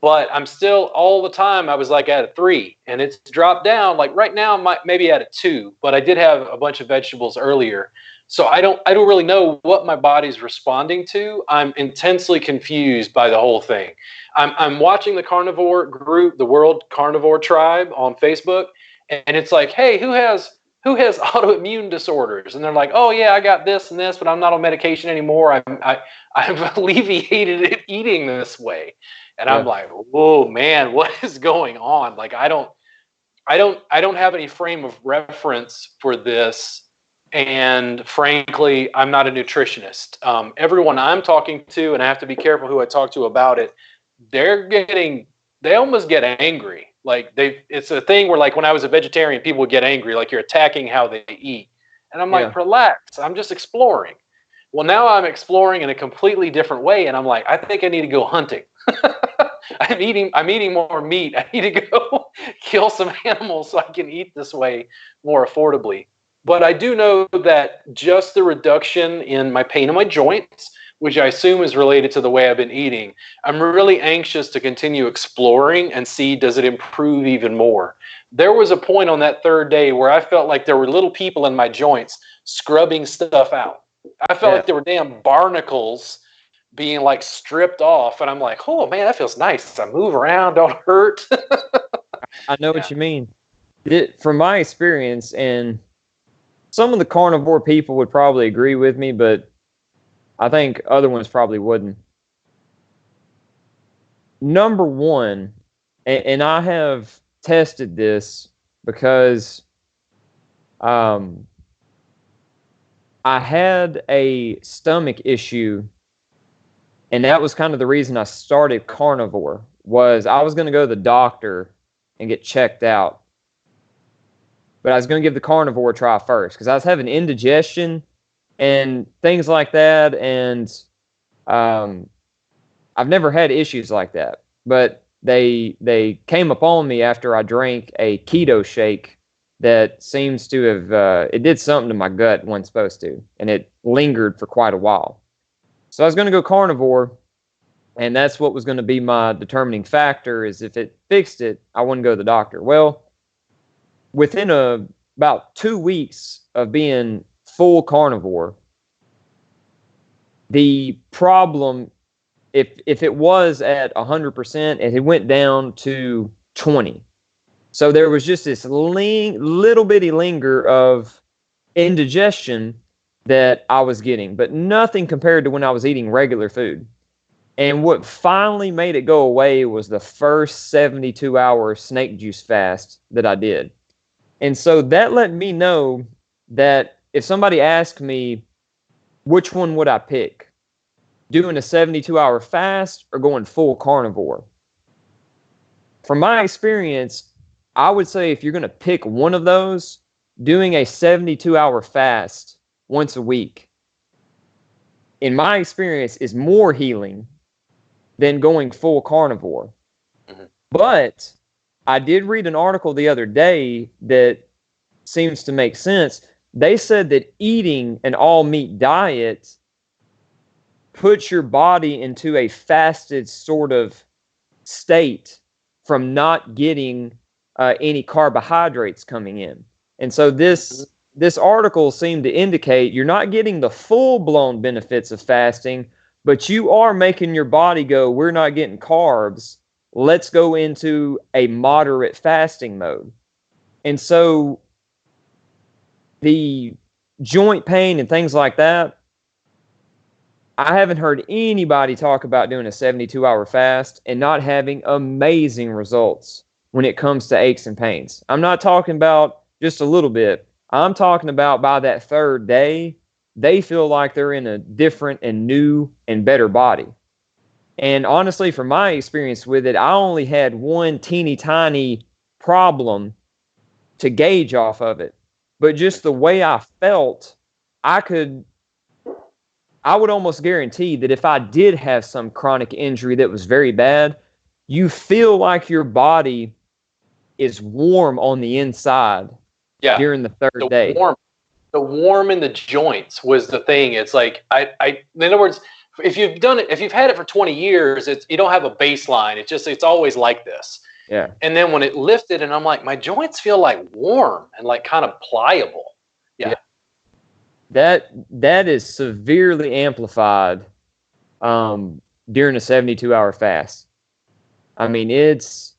But I'm still all the time. I was like at a 3, and it's dropped down. Like right now, I'm maybe at a 2. But I did have a bunch of vegetables earlier, so I don't really know what my body's responding to. I'm intensely confused by the whole thing. I'm watching the carnivore group, the World Carnivore Tribe on Facebook, and it's like, hey, who has autoimmune disorders? And they're like, oh yeah, I got this and this, but I'm not on medication anymore. I've alleviated it eating this way. And Yeah. I'm like, whoa, man, what is going on? Like, I don't have any frame of reference for this. And frankly, I'm not a nutritionist. Everyone I'm talking to, and I have to be careful who I talk to about it, they almost get angry. Like it's a thing where, like, when I was a vegetarian, people would get angry, like you're attacking how they eat. And I'm like, relax, I'm just exploring. Well, now I'm exploring in a completely different way. And I'm like, I think I need to go hunting. I'm eating more meat. I need to go kill some animals so I can eat this way more affordably. But I do know that just the reduction in my pain in my joints, which I assume is related to the way I've been eating, I'm really anxious to continue exploring and see, does it improve even more? There was a point on that 3rd day where I felt like there were little people in my joints scrubbing stuff out. I felt like there were damn barnacles being like stripped off, and I'm like, oh man, that feels nice. I move around, don't hurt. I know what you mean. From my experience, and some of the carnivore people would probably agree with me, but I think other ones probably wouldn't. Number one, and I have tested this because I had a stomach issue, and that was kind of the reason I started carnivore. Was I was going to go to the doctor and get checked out, but I was going to give the carnivore a try first because I was having indigestion and things like that, and I've never had issues like that. But they came upon me after I drank a keto shake that seems to have it did something to my gut it wasn't supposed to, and it lingered for quite a while. So I was going to go carnivore, and that's what was going to be my determining factor, is if it fixed it, I wouldn't go to the doctor. Well, within about 2 weeks of being full carnivore, the problem, if it was at 100%, it went down to 20. So there was just this little bitty linger of indigestion that I was getting, but nothing compared to when I was eating regular food. And what finally made it go away was the first 72-hour snake juice fast that I did. And so that let me know that if somebody asked me, which one would I pick? Doing a 72-hour fast or going full carnivore? From my experience, I would say if you're going to pick one of those, doing a 72-hour fast once a week, in my experience, is more healing than going full carnivore. Mm-hmm. But I did read an article the other day that seems to make sense. They said that eating an all-meat diet puts your body into a fasted sort of state from not getting any carbohydrates coming in. And so this article seemed to indicate you're not getting the full-blown benefits of fasting, but you are making your body go, we're not getting carbs. Let's go into a moderate fasting mode. And so the joint pain and things like that, I haven't heard anybody talk about doing a 72-hour fast and not having amazing results when it comes to aches and pains. I'm not talking about just a little bit. I'm talking about by that 3rd day, they feel like they're in a different and new and better body. And honestly, from my experience with it, I only had one teeny tiny problem to gauge off of it. But just the way I felt, I would almost guarantee that if I did have some chronic injury that was very bad, you feel like your body is warm on the inside during the third day. The warm in the joints was the thing. It's like in other words, if you've had it for 20 years, you don't have a baseline. It's always like this. Yeah. And then when it lifted, and I'm like, my joints feel like warm and like kind of pliable. Yeah. That is severely amplified during a 72-hour fast. I mean, it's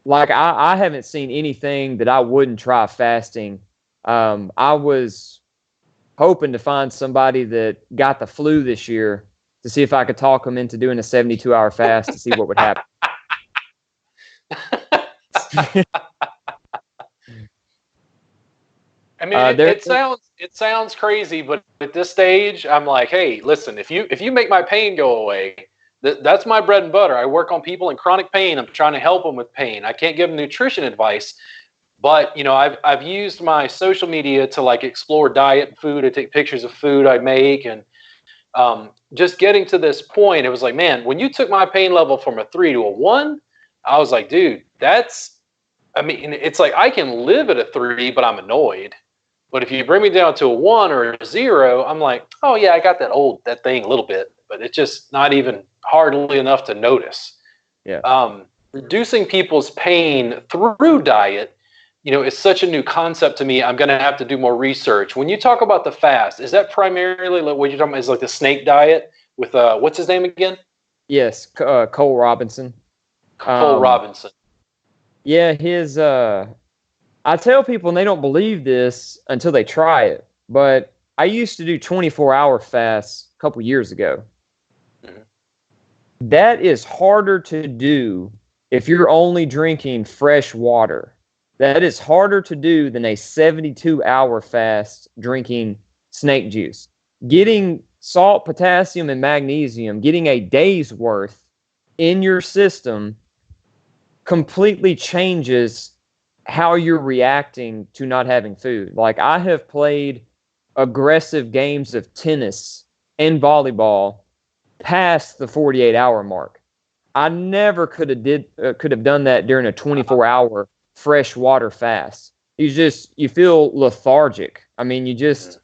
like I haven't seen anything that I wouldn't try fasting. I was hoping to find somebody that got the flu this year to see if I could talk them into doing a 72-hour fast to see what would happen. I mean, it sounds crazy, but at this stage, I'm like, hey, listen, if you make my pain go away, that's my bread and butter. I work on people in chronic pain. I'm trying to help them with pain. I can't give them nutrition advice, but I've used my social media to like explore diet and food. I take pictures of food I make, and just getting to this point, it was like, man, when you took my pain level from a 3 to a 1, I was like, dude, it's like I can live at a 3, but I'm annoyed. But if you bring me down to a 1 or a 0, I'm like, oh yeah, I got that thing a little bit, but it's just not even hardly enough to notice. Yeah. Reducing people's pain through diet, is such a new concept to me. I'm going to have to do more research. When you talk about the fast, is that primarily like what you're talking about? Is like the snake diet with what's his name again? Yes, Cole Robinson. Cole Robinson. Yeah, his. I tell people, and they don't believe this until they try it, but I used to do 24-hour fasts a couple years ago. Mm-hmm. That is harder to do if you're only drinking fresh water. That is harder to do than a 72-hour fast drinking snake juice. Getting salt, potassium, and magnesium, getting a day's worth in your system completely changes how you're reacting to not having food. Like, I have played aggressive games of tennis and volleyball past the 48-hour mark. I never could have done that during a 24-hour fresh water fast. You feel lethargic. I mean, you just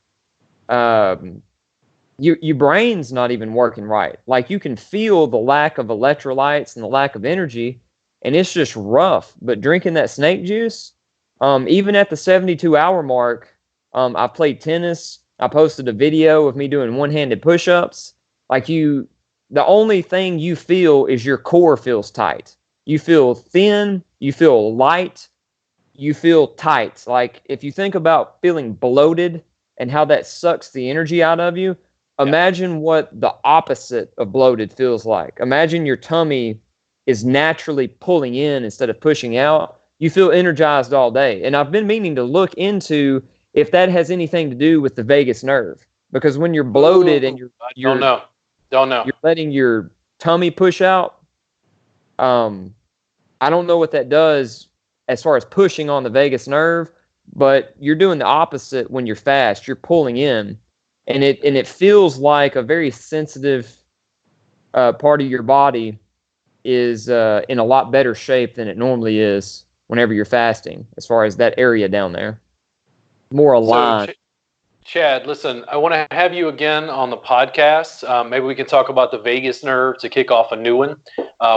your brain's not even working right. Like, you can feel the lack of electrolytes and the lack of energy, and it's just rough. But drinking that snake juice, even at the 72-hour mark, I played tennis. I posted a video of me doing one-handed push-ups. Like, the only thing you feel is your core feels tight. You feel thin. You feel light. You feel tight. Like, if you think about feeling bloated and how that sucks the energy out of you, imagine what the opposite of bloated feels like. Imagine your tummy is naturally pulling in instead of pushing out. You feel energized all day. And I've been meaning to look into if that has anything to do with the vagus nerve. Because when you're bloated and don't know. You're letting your tummy push out. I don't know what that does as far as pushing on the vagus nerve, but you're doing the opposite when you're fast. You're pulling in, and it feels like a very sensitive part of your body is in a lot better shape than it normally is whenever you're fasting, as far as that area down there. More aligned. So, Chad, listen, I want to have you again on the podcast. Maybe we can talk about the vagus nerve to kick off a new one.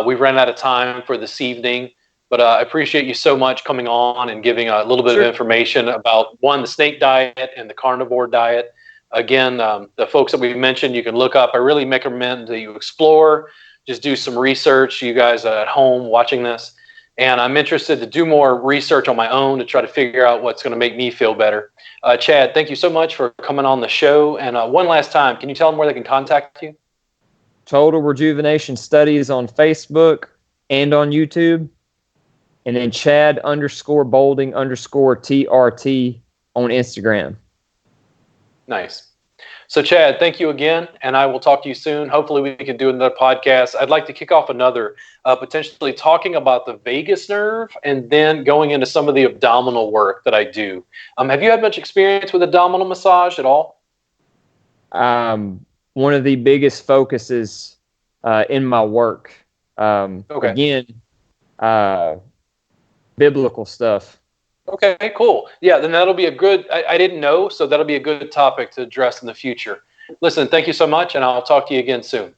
We've run out of time for this evening, but I appreciate you so much coming on and giving a little bit of information about, one, the snake diet and the carnivore diet. Again, the folks that we've mentioned, you can look up. I really recommend that you explore, just do some research, you guys at home watching this. And I'm interested to do more research on my own to try to figure out what's going to make me feel better. Chad, thank you so much for coming on the show. And one last time, can you tell them where they can contact you? Total Rejuvenation Studies on Facebook and on YouTube. And then Chad_Bolding_TRT on Instagram. Nice. So, Chad, thank you again, and I will talk to you soon. Hopefully, we can do another podcast. I'd like to kick off another, potentially talking about the vagus nerve and then going into some of the abdominal work that I do. Have you had much experience with abdominal massage at all? One of the biggest focuses in my work, Okay. again, biblical stuff. Okay, cool. Yeah, then that'll be a good, I didn't know, so that'll be a good topic to address in the future. Listen, thank you so much, and I'll talk to you again soon.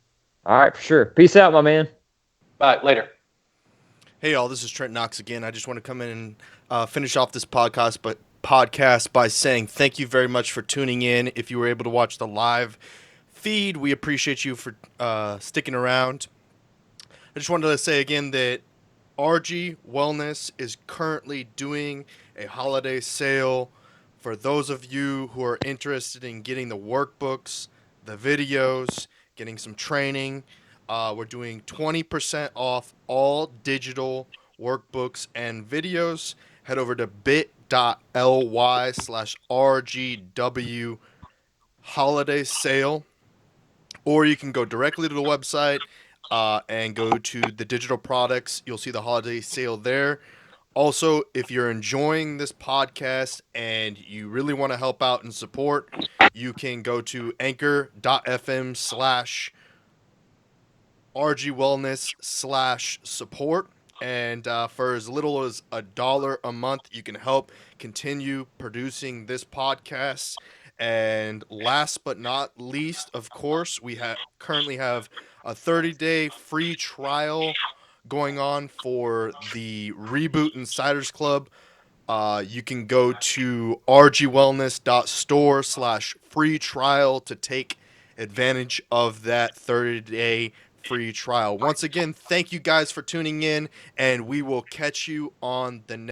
All right, for sure. Peace out, my man. Bye, later. Hey, y'all, this is Trent Knox again. I just want to come in and finish off this podcast by saying thank you very much for tuning in. If you were able to watch the live feed, we appreciate you for sticking around. I just wanted to say again that RG Wellness is currently doing a holiday sale for those of you who are interested in getting the workbooks, the videos, getting some training. We're doing 20% off all digital workbooks and videos. Head over to bit.ly/RGW holiday sale, or you can go directly to the website and go to the digital products. You'll see the holiday sale there. Also, if you're enjoying this podcast and you really want to help out and support, you can go to anchor.fm/RGWellness/support. And for as little as $1 a month, you can help continue producing this podcast. And last but not least, of course, we currently have a 30-day free trial going on for the Reboot Insiders Club. You can go to rgwellness.store/free trial to take advantage of that 30-day free trial. Once again, thank you guys for tuning in, and we will catch you on the next